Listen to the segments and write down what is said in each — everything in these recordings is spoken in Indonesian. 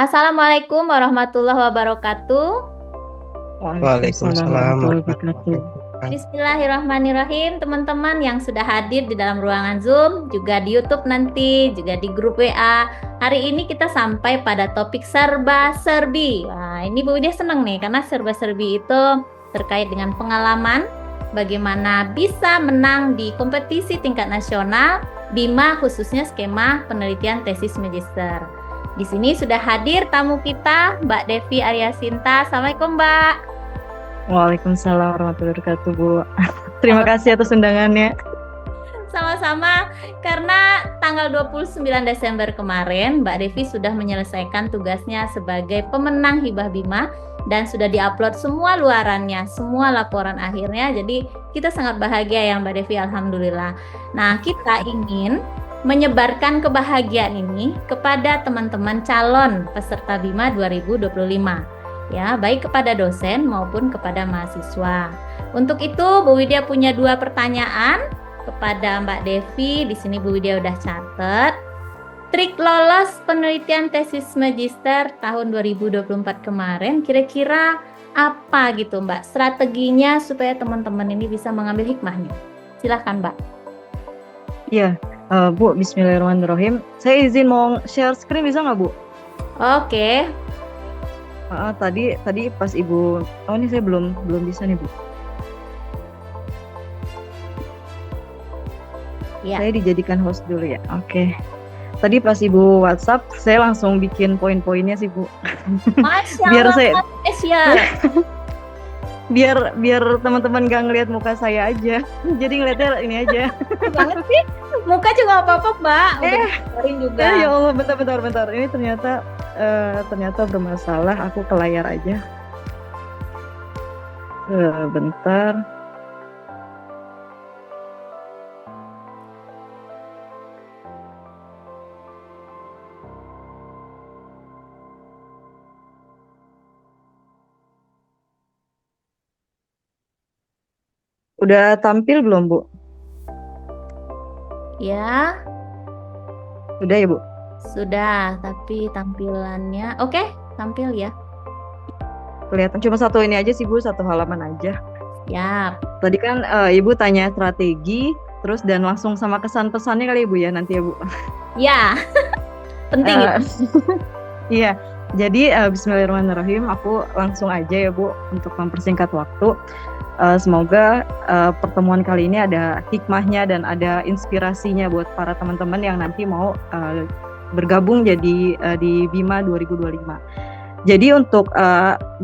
Assalamualaikum warahmatullahi wabarakatuh. Waalaikumsalam Waalaikumsalam warahmatullahi warahmatullahi wabarakatuh. Bismillahirrahmanirrahim, teman-teman yang sudah hadir di dalam ruangan Zoom, juga di YouTube nanti, juga di grup WA. Hari ini kita sampai pada topik serba-serbi. Wah, ini Bu Widya senang nih, karena serba-serbi itu terkait dengan pengalaman, bagaimana bisa menang di kompetisi tingkat nasional, BIMA khususnya skema penelitian tesis magister. Di sini sudah hadir tamu kita, Mbak Devi Aryasinta. Assalamualaikum, Mbak. Waalaikumsalam warahmatullahi wabarakatuh, Bu. Terima kasih atas undangannya. Sama-sama, karena tanggal 29 Desember kemarin Mbak Devi sudah menyelesaikan tugasnya sebagai pemenang hibah BIMA dan sudah diupload semua luarannya, semua laporan akhirnya. Jadi kita sangat bahagia ya Mbak Devi, alhamdulillah. Nah, kita ingin menyebarkan kebahagiaan ini kepada teman-teman calon peserta BIMA 2025. Ya, baik kepada dosen maupun kepada mahasiswa. Untuk itu, Bu Widya punya 2 pertanyaan kepada Mbak Devi. Di sini Bu Widya udah catat. Trik lolos penelitian tesis magister tahun 2024 kemarin, kira-kira apa gitu Mbak? Strateginya supaya teman-teman ini bisa mengambil hikmahnya. Silahkan Mbak. Iya, Bu, bismillahirrahmanirrahim. Saya izin mau share screen, bisa nggak, Bu? Oke. Tadi pas Ibu, ini saya belum bisa nih, Bu. Ya. Saya dijadikan host dulu ya. Oke. Tadi pas Ibu WhatsApp, saya langsung bikin poin-poinnya sih, Bu. Masya Biar Allah, saya spesial. biar teman-teman gak ngelihat muka saya aja. Jadi ngeliatnya ini aja. Banget sih. Muka juga nggak apa-apa, Mbak. Udah dikeluarin juga. Ya Allah, bentar. Ini ternyata bermasalah. Aku ke layar aja. Bentar. Udah tampil belum, Bu? Ya, Udah ya, Bu? sudah, tapi tampilannya oke, tampil ya. Kelihatan cuma satu ini aja sih, Bu, satu halaman aja. Siap. Tadi kan Ibu tanya strategi, terus dan langsung sama kesan pesannya kali Ibu ya nanti ya, Bu. Ya. Penting itu. Iya. Jadi bismillahirrahmanirrahim, aku langsung aja ya, Bu, untuk mempersingkat waktu. Semoga pertemuan kali ini ada hikmahnya dan ada inspirasinya buat para teman-teman yang nanti mau bergabung jadi di BIMA 2025. Jadi untuk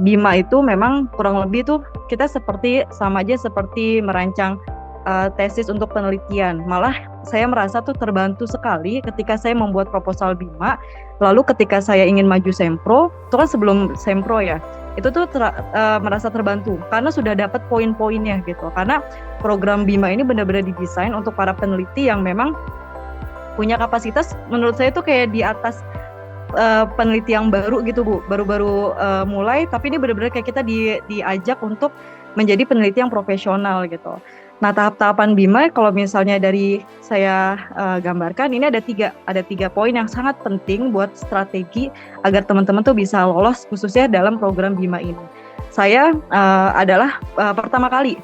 BIMA itu memang kurang lebih tuh kita sama aja seperti merancang tesis untuk penelitian. Malah saya merasa tuh terbantu sekali ketika saya membuat proposal BIMA. Lalu ketika saya ingin maju Sempro, itu kan sebelum Sempro ya, itu tuh merasa terbantu karena sudah dapat poin-poinnya gitu. Karena program BIMA ini benar-benar didesain untuk para peneliti yang memang punya kapasitas menurut saya tuh kayak di atas peneliti yang baru gitu, Bu, baru-baru mulai, tapi ini benar-benar kayak kita diajak untuk menjadi peneliti yang profesional gitu. Nah, tahap-tahapan BIMA kalau misalnya dari saya gambarkan, ini ada tiga poin yang sangat penting buat strategi agar teman-teman tuh bisa lolos khususnya dalam program BIMA ini. Saya adalah pertama kali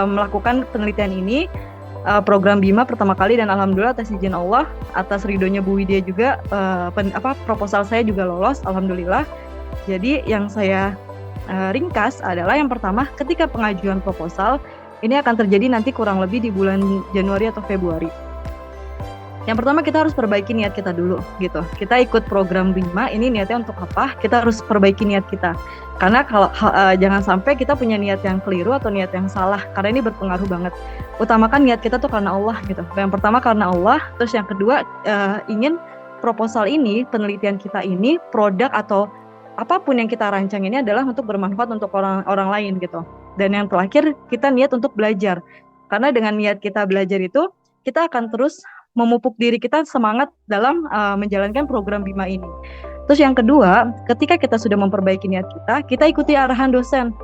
melakukan penelitian ini, program BIMA pertama kali, dan alhamdulillah atas izin Allah, atas ridhonya Bu Widya juga proposal saya juga lolos, alhamdulillah. Jadi yang saya ringkas adalah yang pertama, ketika pengajuan proposal ini akan terjadi nanti kurang lebih di bulan Januari atau Februari. Yang pertama kita harus perbaiki niat kita dulu gitu. Kita ikut program BIMA ini niatnya untuk apa? Kita harus perbaiki niat kita. Karena kalau jangan sampai kita punya niat yang keliru atau niat yang salah, karena ini berpengaruh banget. Utamakan niat kita tuh karena Allah gitu. Yang pertama karena Allah, terus yang kedua ingin proposal ini, penelitian kita ini, produk atau apapun yang kita rancang ini adalah untuk bermanfaat untuk orang lain gitu. Dan yang terakhir kita niat untuk belajar. Karena dengan niat kita belajar itu, kita akan terus memupuk diri kita semangat dalam menjalankan program BIMA ini. Terus yang kedua, ketika kita sudah memperbaiki niat kita ikuti arahan dosen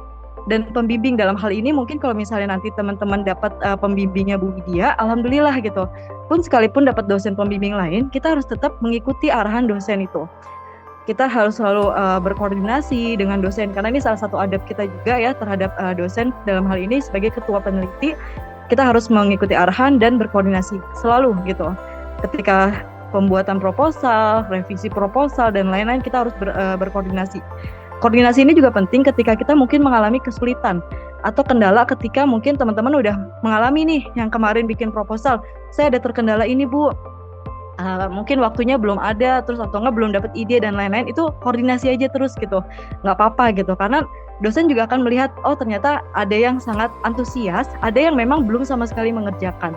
dan pembimbing. Dalam hal ini mungkin kalau misalnya nanti teman-teman dapat pembimbingnya Bu Widya, alhamdulillah gitu. Pun sekalipun dapat dosen pembimbing lain, kita harus tetap mengikuti arahan dosen itu. kita harus selalu berkoordinasi dengan dosen, karena ini salah satu adab kita juga ya terhadap dosen. Dalam hal ini sebagai ketua peneliti, kita harus mengikuti arahan dan berkoordinasi selalu gitu. Ketika pembuatan proposal, revisi proposal, dan lain-lain, kita harus berkoordinasi. Koordinasi ini juga penting ketika kita mungkin mengalami kesulitan atau kendala ketika mungkin teman-teman udah mengalami nih yang kemarin bikin proposal, saya ada terkendala ini Bu, mungkin waktunya belum ada, terus atau enggak belum dapat ide dan lain-lain, itu koordinasi aja terus gitu, nggak apa-apa gitu, karena dosen juga akan melihat, oh ternyata ada yang sangat antusias, ada yang memang belum sama sekali mengerjakan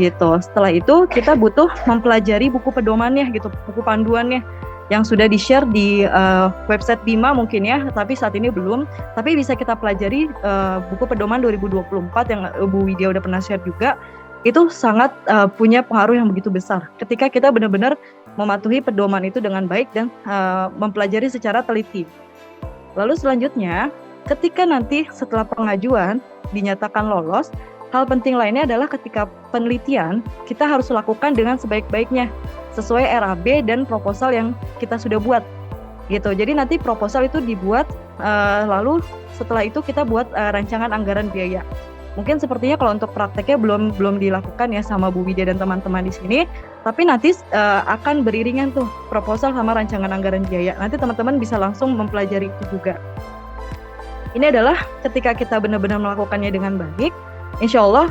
gitu. Setelah itu kita butuh mempelajari buku pedomannya gitu, buku panduannya yang sudah di-share di website BIMA mungkin ya, tapi saat ini belum. Tapi bisa kita pelajari buku pedoman 2024 yang Bu Widya udah pernah share juga. Itu sangat punya pengaruh yang begitu besar ketika kita benar-benar mematuhi pedoman itu dengan baik dan mempelajari secara teliti. Lalu selanjutnya, ketika nanti setelah pengajuan dinyatakan lolos, hal penting lainnya adalah ketika penelitian kita harus lakukan dengan sebaik-baiknya sesuai RAB dan proposal yang kita sudah buat gitu. Jadi nanti proposal itu dibuat, lalu setelah itu kita buat rancangan anggaran biaya. Mungkin sepertinya kalau untuk prakteknya belum dilakukan ya sama Bu Widya dan teman-teman di sini, tapi nanti akan beriringan tuh proposal sama rancangan anggaran biaya. Nanti teman-teman bisa langsung mempelajari itu juga. Ini adalah ketika kita benar-benar melakukannya dengan baik, insya Allah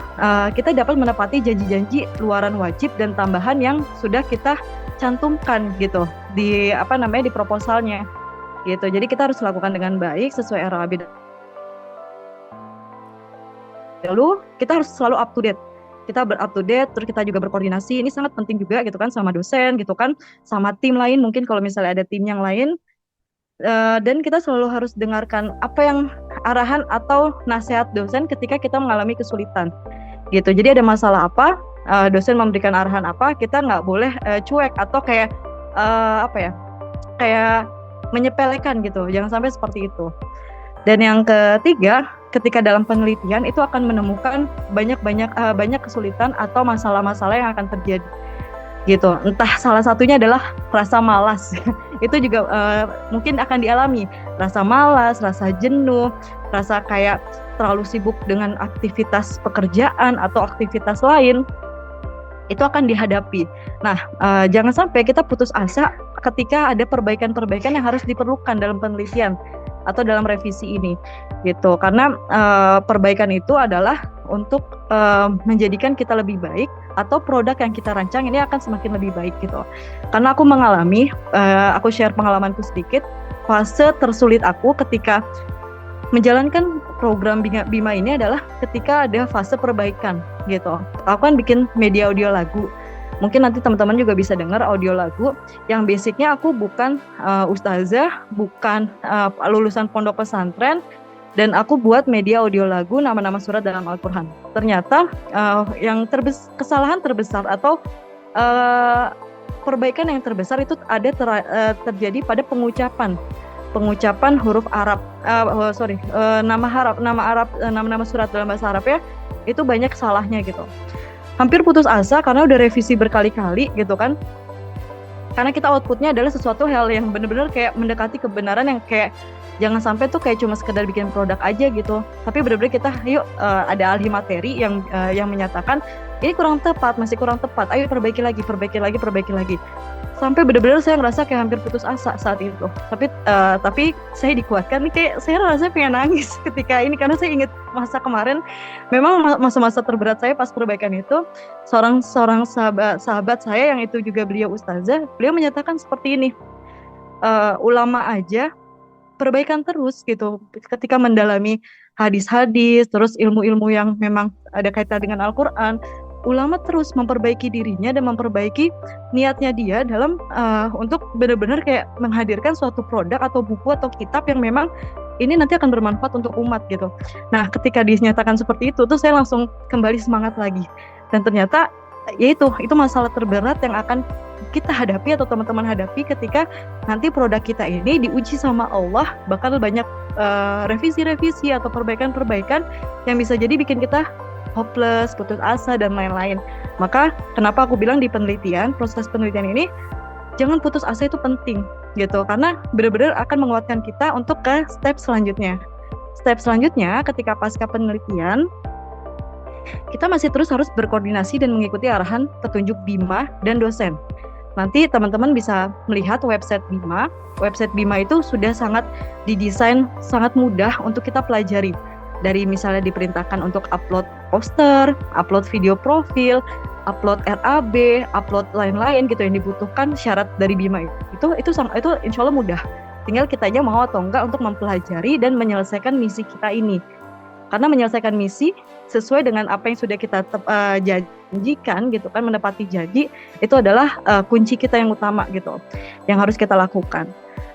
kita dapat menepati janji-janji luaran wajib dan tambahan yang sudah kita cantumkan gitu di di proposalnya gitu. Jadi kita harus lakukan dengan baik sesuai RAB. Lalu kita harus selalu up to date. Kita up to date, terus kita juga berkoordinasi. Ini sangat penting juga gitu kan sama dosen gitu kan, sama tim lain mungkin kalau misalnya ada tim yang lain. Dan kita selalu harus dengarkan apa yang arahan atau nasihat dosen ketika kita mengalami kesulitan gitu. Jadi ada masalah apa, dosen memberikan arahan apa, kita nggak boleh cuek atau kayak kayak menyepelekan gitu, jangan sampai seperti itu. Dan yang ketiga, ketika dalam penelitian itu akan menemukan banyak kesulitan atau masalah-masalah yang akan terjadi gitu. Entah salah satunya adalah rasa malas. Itu juga mungkin akan dialami, rasa malas, rasa jenuh, rasa kayak terlalu sibuk dengan aktivitas pekerjaan atau aktivitas lain, itu akan dihadapi. Nah, jangan sampai kita putus asa ketika ada perbaikan-perbaikan yang harus diperlukan dalam penelitian atau dalam revisi ini gitu, karena perbaikan itu adalah untuk menjadikan kita lebih baik atau produk yang kita rancang ini akan semakin lebih baik gitu. Karena aku mengalami, aku share pengalamanku sedikit, fase tersulit aku ketika menjalankan program BIMA ini adalah ketika ada fase perbaikan gitu. Aku kan bikin media audio lagu. Mungkin nanti teman-teman juga bisa dengar audio lagu yang basicnya aku bukan ustazah, bukan lulusan pondok pesantren, dan aku buat media audio lagu nama-nama surat dalam Al-Quran. Ternyata yang kesalahan terbesar atau perbaikan yang terbesar itu ada terjadi pada pengucapan huruf Arab, nama surat dalam bahasa Arab ya, itu banyak salahnya gitu. Hampir putus asa karena udah revisi berkali-kali gitu kan. Karena kita outputnya adalah sesuatu hal yang benar-benar kayak mendekati kebenaran, yang kayak jangan sampai tuh kayak cuma sekedar bikin produk aja gitu. Tapi benar-benar kita ada ahli materi yang menyatakan ini kurang tepat, masih kurang tepat. Ayo perbaiki lagi. Sampai benar-benar saya ngerasa kayak hampir putus asa saat itu. Tapi saya dikuatkan, nih kayak saya rasanya pengen nangis ketika ini, karena saya ingat masa kemarin, memang masa-masa terberat saya pas perbaikan itu, seorang sahabat saya yang itu juga beliau ustazah, beliau menyatakan seperti ini, ulama aja perbaikan terus gitu ketika mendalami hadis-hadis, terus ilmu-ilmu yang memang ada kaitan dengan Al-Quran. Ulama terus memperbaiki dirinya dan memperbaiki niatnya dia dalam untuk benar-benar kayak menghadirkan suatu produk atau buku atau kitab yang memang ini nanti akan bermanfaat untuk umat gitu. Nah, ketika dinyatakan seperti itu tuh saya langsung kembali semangat lagi. Dan ternyata yaitu itu masalah terberat yang akan kita hadapi atau teman-teman hadapi ketika nanti produk kita ini diuji sama Allah, bakal banyak revisi-revisi atau perbaikan-perbaikan yang bisa jadi bikin kita hopeless, putus asa, dan lain-lain. Maka kenapa aku bilang di penelitian, proses penelitian ini, jangan putus asa, itu penting. gitu, karena benar-benar akan menguatkan kita untuk ke step selanjutnya. Step selanjutnya ketika pasca penelitian, kita masih terus harus berkoordinasi dan mengikuti arahan petunjuk Bima dan dosen. Nanti teman-teman bisa melihat website Bima. Website Bima itu sudah sangat didesain sangat mudah untuk kita pelajari. Dari misalnya diperintahkan untuk upload poster, upload video profil, upload RAB, upload lain-lain gitu yang dibutuhkan syarat dari Bima itu insya Allah mudah. Tinggal kita aja mau atau enggak untuk mempelajari dan menyelesaikan misi kita ini. Karena menyelesaikan misi sesuai dengan apa yang sudah kita janjikan gitu kan, menepati janji itu adalah kunci kita yang utama gitu, yang harus kita lakukan.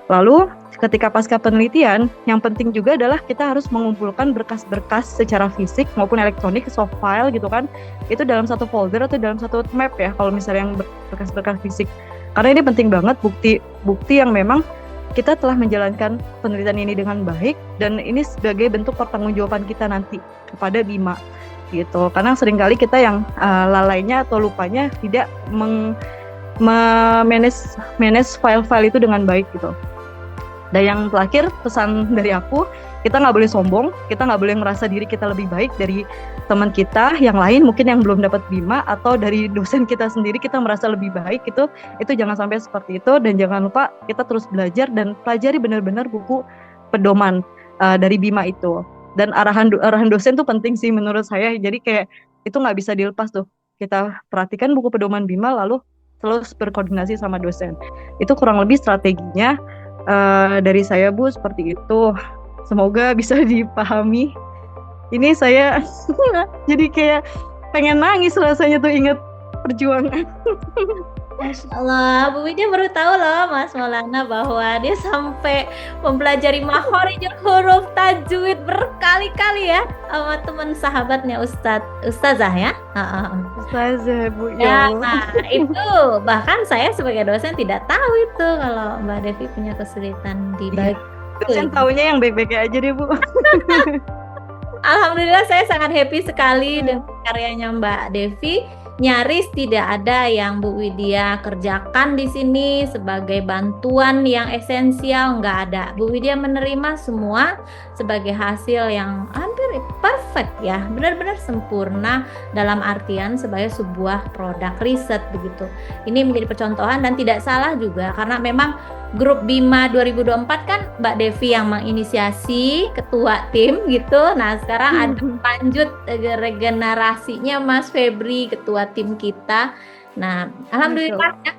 Lalu ketika pasca penelitian, yang penting juga adalah kita harus mengumpulkan berkas-berkas secara fisik maupun elektronik, soft file gitu kan, itu dalam satu folder atau dalam satu map ya, kalau misalnya yang berkas-berkas fisik. Karena ini penting banget, bukti yang memang kita telah menjalankan penelitian ini dengan baik, dan ini sebagai bentuk pertanggungjawaban kita nanti kepada Bima gitu. Karena seringkali kita yang lalainya atau lupanya tidak manage file-file itu dengan baik gitu. Dan yang terakhir, pesan dari aku, kita nggak boleh sombong, kita nggak boleh merasa diri kita lebih baik dari teman kita yang lain mungkin yang belum dapat Bima, atau dari dosen kita sendiri kita merasa lebih baik itu jangan sampai seperti itu. Dan jangan lupa kita terus belajar dan pelajari benar-benar buku pedoman dari Bima itu. Dan arahan dosen tuh penting sih menurut saya, jadi kayak itu nggak bisa dilepas tuh, kita perhatikan buku pedoman Bima lalu terus berkoordinasi sama dosen. Itu kurang lebih strateginya dari saya Bu, seperti itu. Semoga bisa dipahami. Ini saya jadi kayak pengen nangis rasanya tuh inget perjuangan. Masya Allah, Bu Widya baru tahu loh Mas Maulana bahwa dia sampai mempelajari makhorijul huruf, tajwid berkali-kali ya sama teman sahabatnya Ustazah ya. Ustazah Bu ya. Nah itu bahkan saya sebagai dosen tidak tahu itu kalau Mbak Devi punya kesulitan di bagian dosen taunya yang baik-baik aja deh Bu. Alhamdulillah saya sangat happy sekali dengan karyanya Mbak Devi. Nyaris tidak ada yang Bu Widya kerjakan di sini sebagai bantuan yang esensial, nggak ada. Bu Widya menerima semua sebagai hasil yang hampir perfect ya, benar-benar sempurna dalam artian sebagai sebuah produk riset begitu. Ini menjadi percontohan dan tidak salah juga karena memang grup Bima 2024 kan Mbak Devi yang menginisiasi, ketua tim gitu. Nah sekarang ada lanjut regenerasinya Mas Febri, ketua tim kita. Nah alhamdulillah ya.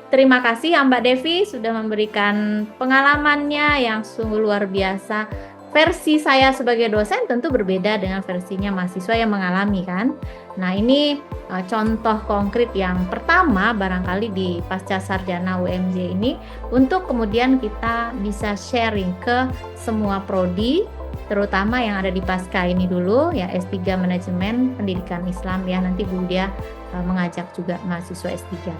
Terima kasih ya Mbak Devi sudah memberikan pengalamannya yang sungguh luar biasa. Versi saya sebagai dosen tentu berbeda dengan versinya mahasiswa yang mengalami kan. Nah ini contoh konkret yang pertama barangkali di pasca sarjana UMJ ini untuk kemudian kita bisa sharing ke semua prodi, terutama yang ada di pasca ini dulu ya, S3 Manajemen Pendidikan Islam ya, nanti Bu dia mengajak juga mahasiswa S3.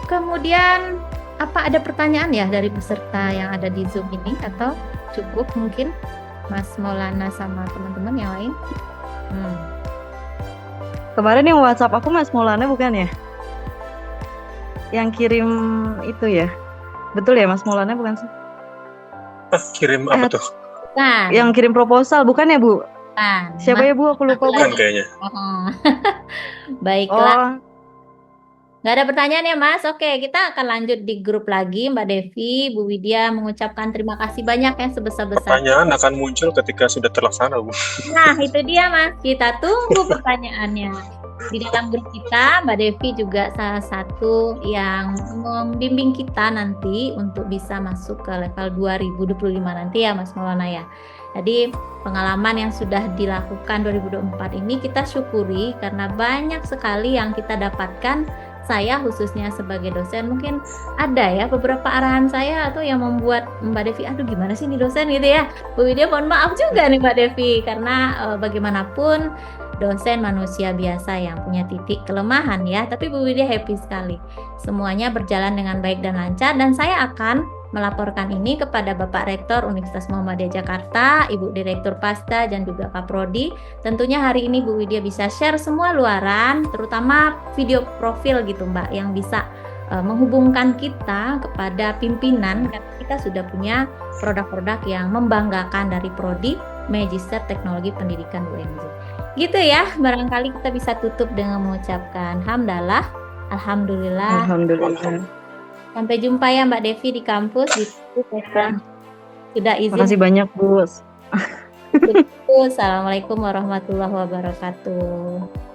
Kemudian apa ada pertanyaan ya dari peserta yang ada di Zoom ini atau cukup mungkin Mas Maulana sama teman-teman yang lain? Kemarin yang WhatsApp aku Mas Maulana bukan ya? Yang kirim itu ya? Betul ya Mas Maulana bukan sih? Kirim apa tuh? Kan. Yang kirim proposal bukan ya Bu? Kan. Siapa ya Bu? Aku lupa Bu. Bukan kayaknya. Baiklah. Nggak ada pertanyaan ya Mas? Oke, kita akan lanjut di grup lagi. Mbak Devi, Bu Widya mengucapkan terima kasih banyak ya sebesar-besar. Pertanyaan akan muncul ketika sudah terlaksana Bu. Nah itu dia Mas, kita tunggu pertanyaannya. Di dalam grup kita, Mbak Devi juga salah satu yang membimbing kita nanti untuk bisa masuk ke level 2025 nanti ya Mas Maulana ya. Jadi pengalaman yang sudah dilakukan 2024 ini kita syukuri karena banyak sekali yang kita dapatkan. Saya khususnya sebagai dosen mungkin ada ya beberapa arahan saya atau yang membuat Mbak Devi aduh gimana sih nih dosen gitu ya. Bu Widya mohon maaf juga nih Mbak Devi karena bagaimanapun dosen manusia biasa yang punya titik kelemahan ya, tapi Bu Widya happy sekali semuanya berjalan dengan baik dan lancar, dan saya akan melaporkan ini kepada Bapak Rektor Universitas Muhammadiyah Jakarta, Ibu Direktur Pasda, dan juga Pak Prodi. Tentunya hari ini Bu Widya bisa share semua luaran, terutama video profil gitu Mbak, yang bisa menghubungkan kita kepada pimpinan karena kita sudah punya produk-produk yang membanggakan dari Prodi Magister Teknologi Pendidikan UNJ. Gitu ya, barangkali kita bisa tutup dengan mengucapkan hamdalah, alhamdulillah. Alhamdulillah. Sampai jumpa ya Mbak Devi di kampus di sudah izin. Makasih banyak, Bu. Assalamualaikum warahmatullahi wabarakatuh.